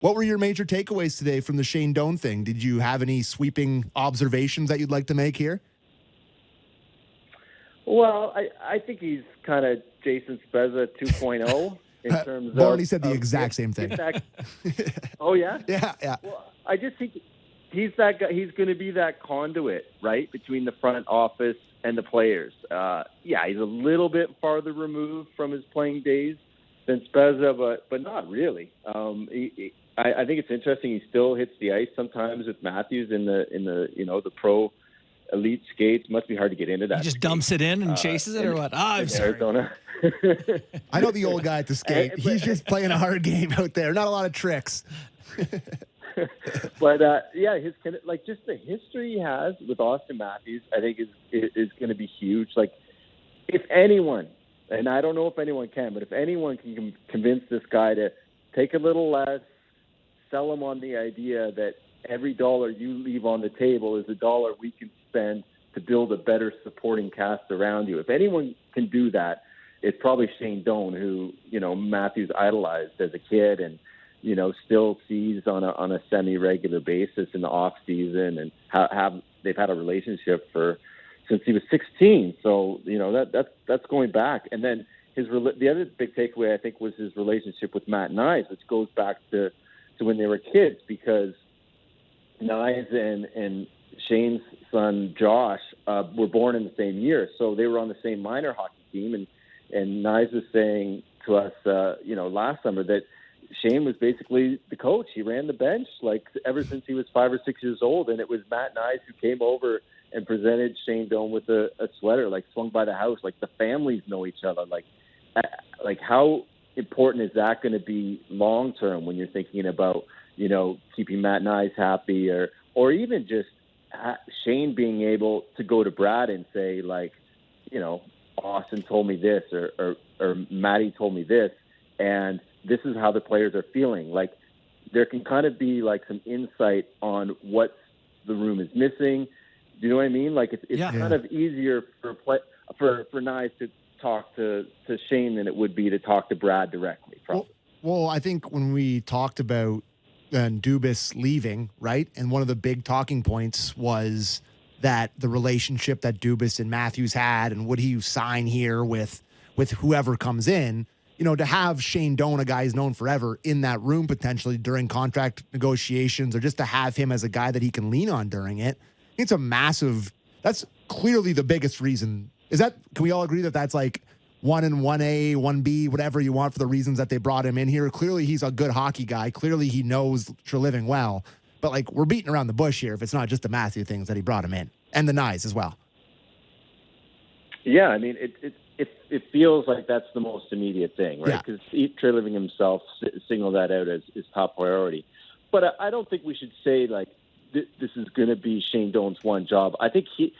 What were your major takeaways today from the Shane Doan thing? Did you have any sweeping observations that you'd like to make here? Well, I think he's kind of Jason Spezza 2.0 in terms of... Barney said the exact same thing. Oh, yeah? Yeah. Well, I just think he's that guy. He's going to be that conduit, right, between the front office and the players. Yeah, he's a little bit farther removed from his playing days than Spezza, but not really. I think it's interesting. He still hits the ice sometimes with Matthews in the pro elite skates. Must be hard to get into that. He just dumps it in and chases it, or what? I'm sorry. Arizona. I know the old guy at the skate. He's just playing a hard game out there. Not a lot of tricks. But yeah, just the history he has with Auston Matthews, I think is going to be huge. Like, if anyone, and I don't know if anyone can, but if anyone can convince this guy to take a little less, sell him on the idea that every dollar you leave on the table is a dollar we can spend to build a better supporting cast around you. If anyone can do that, it's probably Shane Doan, who, Matthews idolized as a kid and, still sees on a semi-regular basis in the off season, and they've had a relationship since he was 16. So, that's going back. And then the other big takeaway, I think, was his relationship with Matt Nyes, which goes back to when they were kids, because Nyes and Shane's son Josh were born in the same year, so they were on the same minor hockey team. And Nyes was saying to us, last summer that Shane was basically the coach. He ran the bench ever since he was 5 or 6 years old, and it was Matt Nyes who came over and presented Shane Doan with a sweater, swung by the house. The families know each other. How important is that going to be long term when you're thinking about keeping Matt Nyes happy, or even just Shane being able to go to Brad and say, Austin told me this, or Matty told me this, and this is how the players are feeling. There can kind of be some insight on what the room is missing. Do you know what I mean? It's kind of easier for Nyes to talk to Shane than it would be to talk to Brad directly. Probably. Well, I think when we talked about Dubas leaving, right, and one of the big talking points was that the relationship that Dubas and Matthews had, and would he sign here with whoever comes in, to have Shane Doan, a guy he's known forever, in that room potentially during contract negotiations, or just to have him as a guy that he can lean on during it. It's that's clearly the biggest reason. Can we all agree that that's 1 and 1A, 1B, whatever you want for the reasons that they brought him in here? Clearly he's a good hockey guy. Clearly he knows Treliving well. But we're beating around the bush here if it's not just the Matthew things that he brought him in, and the Nyes as well. Yeah, I mean, it feels like that's the most immediate thing, right? Because Treliving himself signaled that out as his top priority. But I don't think we should say this is going to be Shane Doan's one job. I think he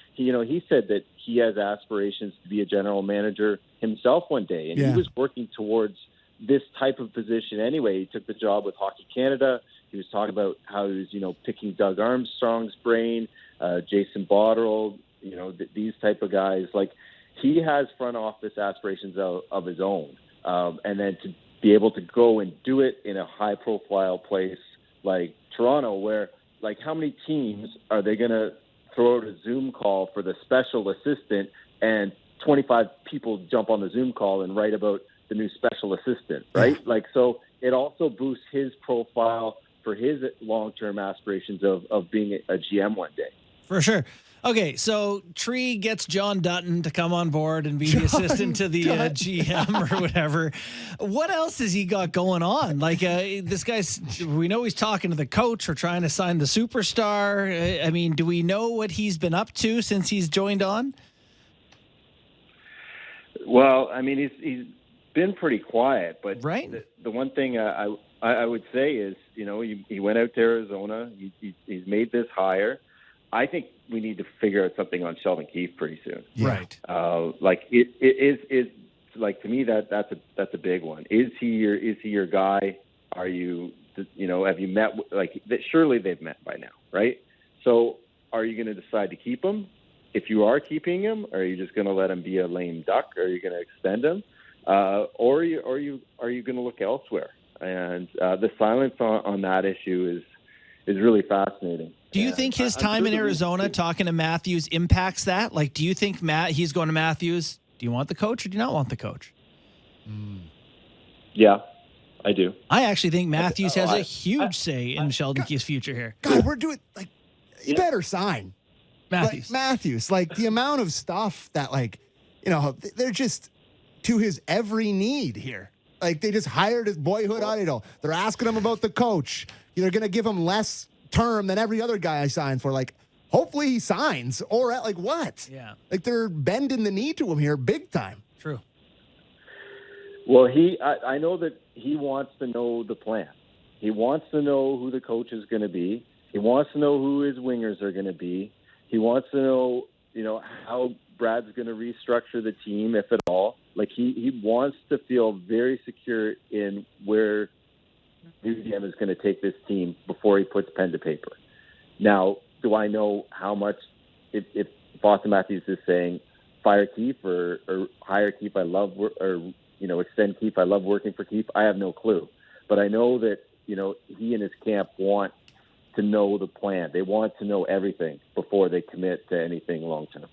said that he has aspirations to be a general manager himself one day, and he was working towards this type of position anyway. He took the job with Hockey Canada. He was talking about how he was, picking Doug Armstrong's brain, Jason Botterill, these type of guys. He has front office aspirations of his own, and then to be able to go and do it in a high profile place like Toronto, where how many teams are they going to throw out a Zoom call for the special assistant and 25 people jump on the Zoom call and write about the new special assistant, right? So it also boosts his profile for his long-term aspirations of being a GM one day. For sure. Okay, so Tree gets John Dutton to come on board and be the assistant to the GM or whatever. What else has he got going on? This guy's, we know he's talking to the coach or trying to sign the superstar. I mean, do we know what he's been up to since he's joined on? Well, I mean, he's been pretty quiet, but right. The one thing I would say is, he went out to Arizona. He's made this hire. I think we need to figure out something on Sheldon Keefe pretty soon. Right. It is to me that's a big one. Is he your guy? Are you have you met surely they've met by now, right? So are you going to decide to keep him? If you are keeping him, are you just going to let him be a lame duck? Or are you going to extend him? Or are you going to look elsewhere? And the silence on that issue is really fascinating. Do you think his time in Arizona talking to Matthews impacts that? Like, do you think he's going to Matthews? Do you want the coach or do you not want the coach? Yeah, I do. I actually think Matthews has a huge say in Sheldon Keefe's future here. God, we're doing you better sign Matthews. Matthews, the amount of stuff that they're just to his every need here. Like they just hired his boyhood idol. They're asking him about the coach. They're going to give him less term than every other guy I signed for. Hopefully he signs or what? Yeah. They're bending the knee to him here big time. True. Well, I know that he wants to know the plan. He wants to know who the coach is going to be. He wants to know who his wingers are going to be. He wants to know, how Brad's going to restructure the team, if at all. He wants to feel very secure in where UDM is going to take this team before he puts pen to paper. Now, do I know how much if Auston Matthews is saying fire Keefe or hire Keefe, I love, or extend Keefe, I love working for Keefe? I have no clue. But I know that, he and his camp want to know the plan. They want to know everything before they commit to anything long term.